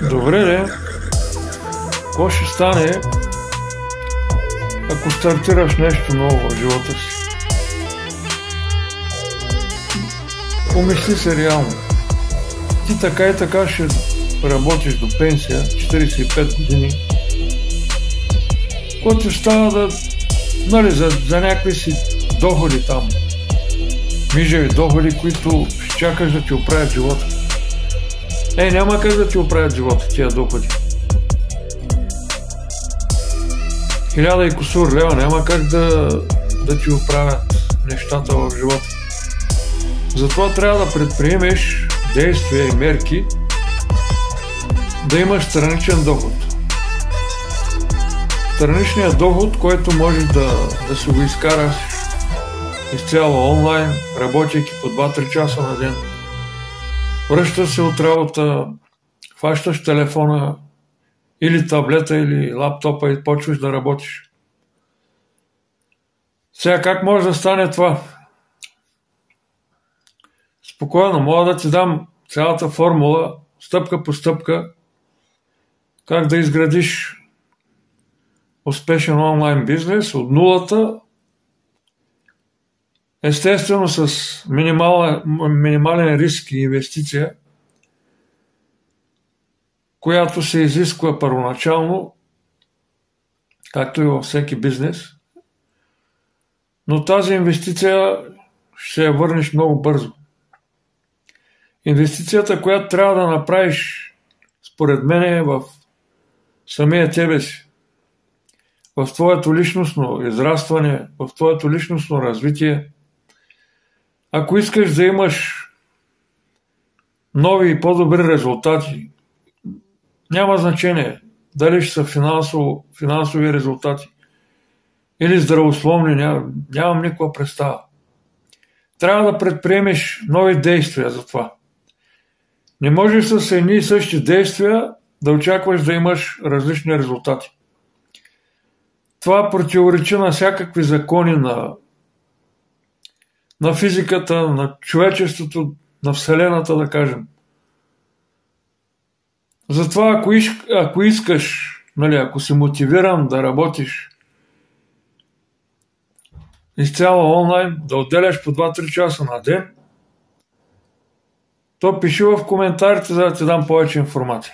Добре, де. Какво ще стане, ако стартираш нещо ново в живота си? Помисли се реално. Ти така и така ще работиш до пенсия, 45 години, което става за някакви си доходи там. Мижеви доходи, които ще чакаш да ти оправят живота. Няма как да ти оправят живота тия доходи. 1000 и кусур лева няма как да ти оправят нещата в живота. Затова трябва да предприемеш действия и мерки да имаш страничен доход. Страничният доход, който можеш да си го изкараш изцяло онлайн, работейки по 2-3 часа на ден. Връщаш се от работа, хващаш телефона или таблета, или лаптопа и почваш да работиш. Сега как може да стане това? Спокойно, мога да ти дам цялата формула, стъпка по стъпка, как да изградиш успешен онлайн бизнес от нулата, естествено с минимален риск и инвестиция, която се изисква първоначално, както и във всеки бизнес, но тази инвестиция ще я върнеш много бързо. Инвестицията, която трябва да направиш, според мен, е в самия тебе си, в твоето личностно израстване, в твоето личностно развитие. Ако искаш да имаш нови и по-добри резултати, няма значение дали ще са финансови резултати или здравословни, нямам никаква представа. Трябва да предприемеш нови действия за това. Не можеш с едни и същи действия да очакваш да имаш различни резултати. Това противоречи на всякакви закони на физиката, на човечеството, на Вселената, да кажем. Затова, ако искаш, ако си мотивиран да работиш изцяло онлайн, да отделяш по 2-3 часа на ден, то пиши в коментарите, за да ти дам повече информация.